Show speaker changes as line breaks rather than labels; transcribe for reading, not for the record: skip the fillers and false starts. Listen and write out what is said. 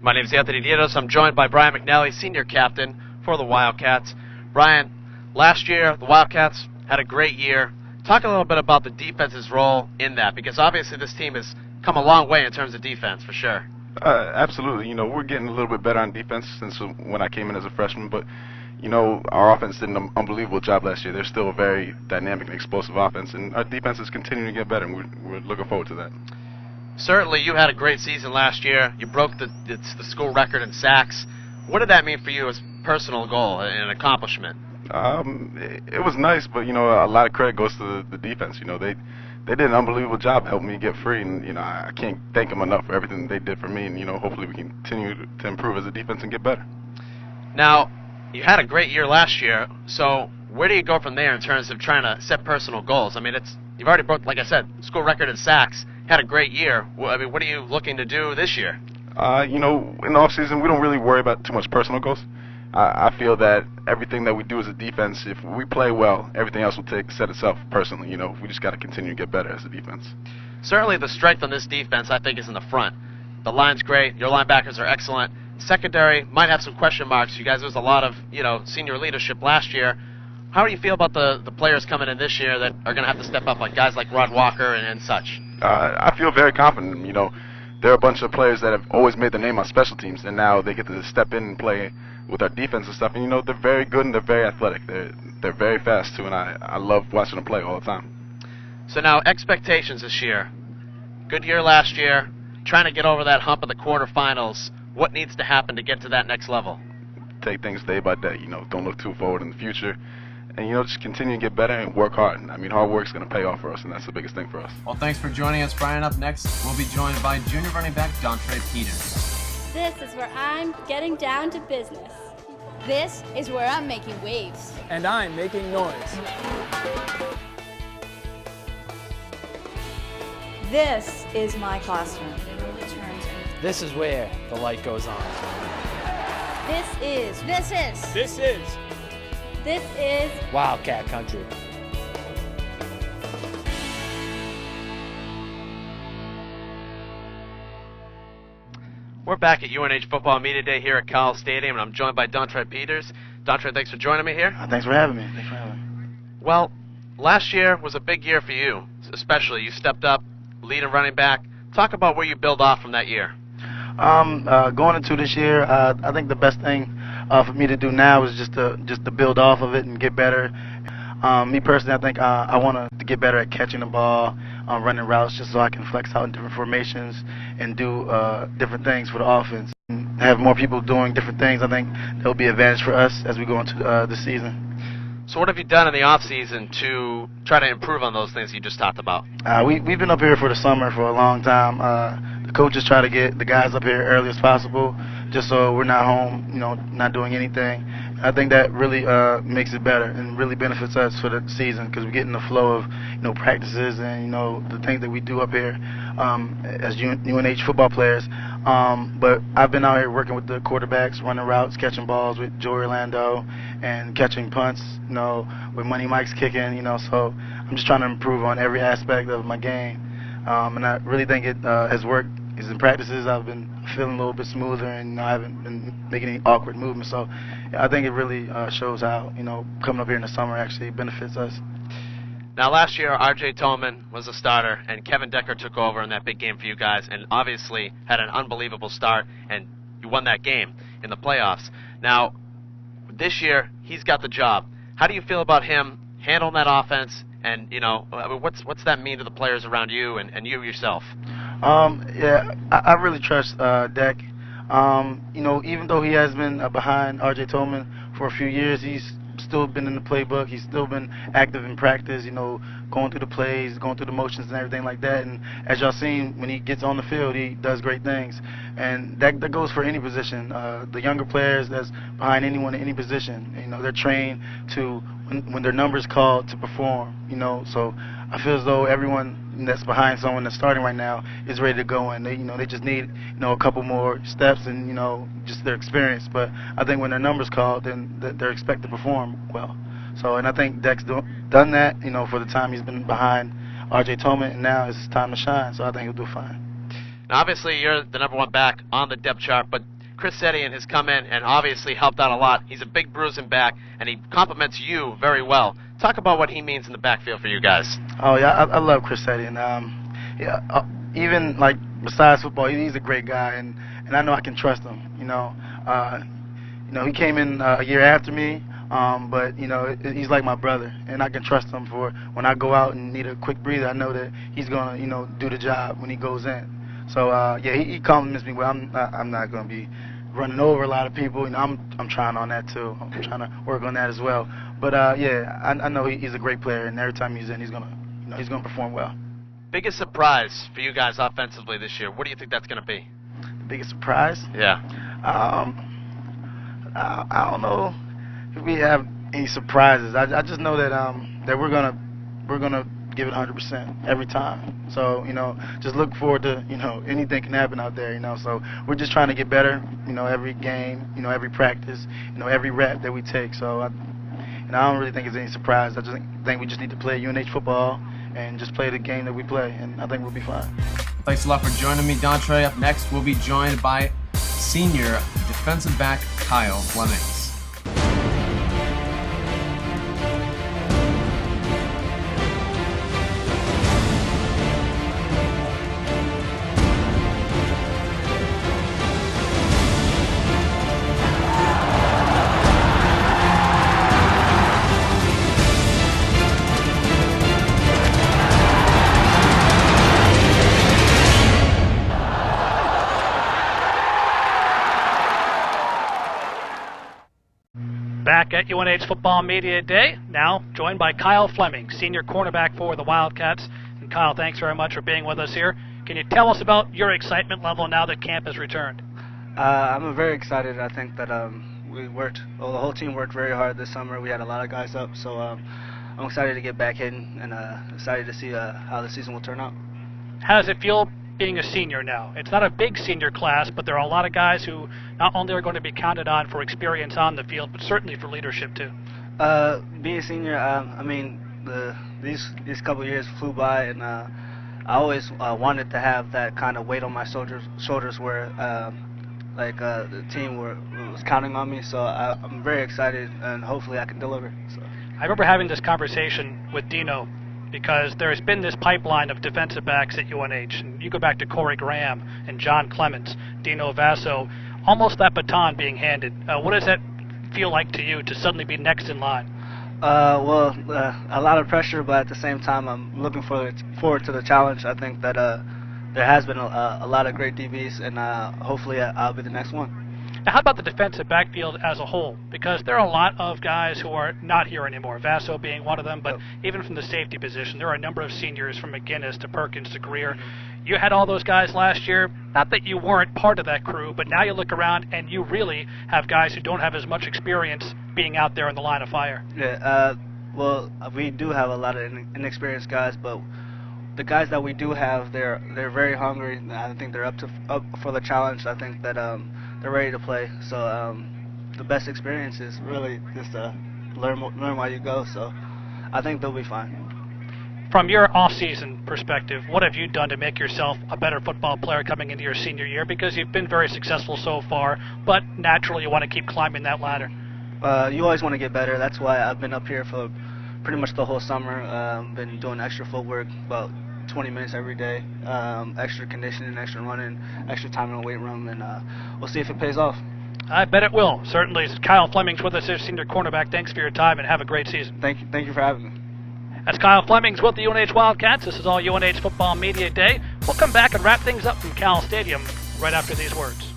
My name is Anthony DeAngelis. I'm joined by Brian McNally, senior captain for the Wildcats. Brian, last year the Wildcats had a great year. Talk a little bit about the defense's role in that, because obviously this team has come a long way in terms of defense, for sure.
Absolutely. You know, we're getting a little bit better on defense since when I came in as a freshman, but you know, our offense did an unbelievable job last year. They're still a very dynamic and explosive offense, and our defense is continuing to get better, and we're looking forward to that.
Certainly, you had a great season last year. You broke the school record in sacks. What did that mean for you as a personal goal and an accomplishment?
It was nice, but you know, a lot of credit goes to the defense. You know, they did an unbelievable job helping me get free, and you know, I can't thank them enough for everything they did for me. And you know, hopefully we continue to improve as a defense and get better.
Now, you had a great year last year, so where do you go from there in terms of trying to set personal goals? I mean, you've already broke, like I said, school record in sacks. Had a great year. I mean, what are you looking to do this year?
You know, in the off season, we don't really worry about too much personal goals. I feel that everything that we do as a defense, if we play well, everything else will set itself personally. You know, we just got to continue to get better as a defense.
Certainly the strength on this defense, I think, is in the front. The line's great. Your linebackers are excellent. Secondary might have some question marks. You guys, there was a lot of, you know, senior leadership last year. How do you feel about the players coming in this year that are going to have to step up, like guys like Rod Walker and such?
I feel very confident. You know, there are a bunch of players that have always made their name on special teams, and now they get to step in and play with our defense and stuff. And you know, they're very good and they're very athletic. They're very fast too, and I love watching them play all the time.
So now, expectations this year. Good year last year. Trying to get over that hump of the quarterfinals. What needs to happen to get to that next level?
Take things day by day. You know, don't look too forward in the future. And, you know, just continue to get better and work hard. I mean, hard work's going to pay off for us, and that's the biggest thing for us.
Well, thanks for joining us, Brian. Up next, we'll be joined by junior running back Dontra Peters.
This is where I'm getting down to business.
This is where I'm making waves.
And I'm making noise.
This is my classroom.
This is where the light goes on.
This is
Wildcat Country.
We're back at UNH Football Media Day here at Kyle Stadium, and I'm joined by Dontra Peters. Dontra, thanks for joining me here.
Thanks for having me.
Well, last year was a big year for you, especially. You stepped up, leading running back. Talk about where you build off from that year.
Going into this year, I think the best thing for me to do now is just to build off of it and get better. Me personally, I think I want to get better at catching the ball, running routes, just so I can flex out in different formations and do different things for the offense. And have more people doing different things. I think that will be an advantage for us as we go into the season.
So what have you done in the off season to try to improve on those things you just talked about?
We've been up here for the summer for a long time. The coaches try to get the guys up here early as possible, just so we're not home, you know, not doing anything. I think that really makes it better and really benefits us for the season, because we get in the flow of, you know, practices and, you know, the things that we do up here as UNH football players. But I've been out here working with the quarterbacks, running routes, catching balls with Joey Orlando, and catching punts, you know, with Money Mike's kicking, you know. So I'm just trying to improve on every aspect of my game, and I really think it has worked. Because in practices, I've been feeling a little bit smoother, and, you know, I haven't been making any awkward movements. So I think it really shows how, you know, coming up here in the summer actually benefits us.
Now, last year, R.J. Tolman was a starter, and Kevin Decker took over in that big game for you guys, and obviously had an unbelievable start, and you won that game in the playoffs. Now, this year, he's got the job. How do you feel about him handling that offense, and, you know, what's that mean to the players around you and you yourself?
Yeah, I really trust Deck. You know, even though he has been behind R.J. Tolman for a few years, he's still been in the playbook. He's still been active in practice, you know, going through the plays, going through the motions and everything like that. And as y'all seen, when he gets on the field, he does great things. And that goes for any position. The younger players that's behind anyone in any position, you know, they're trained to, when their number's called, to perform, you know. So I feel as though everyone that's behind someone that's starting right now is ready to go, and they just need, you know, a couple more steps and, you know, just their experience. But I think when their number's called, then they're expected to perform well. So, and I think Deck's done that, you know, for the time he's been behind R.J. Tolman, and now it's time to shine. So I think he'll do fine.
Now, obviously, you're the number 1 back on the depth chart, but Chris Setien has come in and obviously helped out a lot. He's a big bruising back, and he complements you very well. Talk about what he means in the backfield for you guys.
Oh yeah, I love Chris Setien. Even like besides football, he's a great guy, and I know I can trust him. He came in a year after me, but he's like my brother, and I can trust him for when I go out and need a quick breather. I know that he's gonna do the job when he goes in. So yeah, he compliments me well. I'm not gonna be running over a lot of people. I'm trying on that too. I'm trying to work on that as well. But yeah, I know he's a great player, and every time he's in, he's gonna perform well.
Biggest surprise for you guys offensively this year, what do you think that's going to be?
The biggest surprise?
Yeah.
I don't know if we have any surprises. I just know that that we're gonna give it 100% every time. So just look forward to anything can happen out there. So we're just trying to get better. Every game, every practice, every rep that we take. So I don't really think it's any surprise. I just think we just need to play UNH football and just play the game that we play, and I think we'll be fine.
Thanks a lot for joining me, Dontra. Up next, we'll be joined by senior defensive back Kyle Flemings.
Back at UNH Football Media Day, now joined by Kyle Flemings, senior cornerback for the Wildcats. And Kyle, thanks very much for being with us here. Can you tell us about your excitement level now that camp has returned?
I'm very excited. I think that the whole team worked very hard this summer. We had a lot of guys up, so I'm excited to get back in and excited to see how the season will turn out.
How does it feel being a senior now? It's not a big senior class, but there are a lot of guys who not only are going to be counted on for experience on the field, but certainly for leadership too.
Being a senior, I mean, these couple of years flew by, and I always wanted to have that kind of weight on my shoulders where the team was counting on me. So I'm very excited, and hopefully I can deliver. So.
I remember having this conversation with Dino, because there's been this pipeline of defensive backs at UNH. And you go back to Corey Graham and John Clements, Dino Vasso, almost that baton being handed. What does that feel like to you to suddenly be next in line?
A lot of pressure, but at the same time, I'm looking forward to the challenge. I think that there has been a lot of great DBs, and hopefully I'll be the next one.
Now, how about the defensive backfield as a whole? Because there are a lot of guys who are not here anymore, Vasso being one of them, but even from the safety position, there are a number of seniors from McGinnis to Perkins to Greer. You had all those guys last year. Not that you weren't part of that crew, but now you look around and you really have guys who don't have as much experience being out there in the line of fire.
Yeah, we do have a lot of inexperienced guys, but the guys that we do have, they're very hungry. I think they're up for the challenge. I think that they're ready to play. So the best experience is really just learn while you go. So I think they'll be fine.
From your off-season perspective, what have you done to make yourself a better football player coming into your senior year? Because you've been very successful so far, but naturally you want to keep climbing that ladder.
You always want to get better. That's why I've been up here for pretty much the whole summer. Been doing extra footwork, about 20 minutes every day, extra conditioning, extra running, extra time in the weight room, and we'll see if it pays off.
I bet it will. Certainly. Kyle Flemings with us here, senior cornerback. Thanks for your time, and have a great season.
Thank you for having me.
That's Kyle Flemings with the UNH Wildcats. This is all UNH Football Media Day. We'll come back and wrap things up from Cal Stadium right after these words.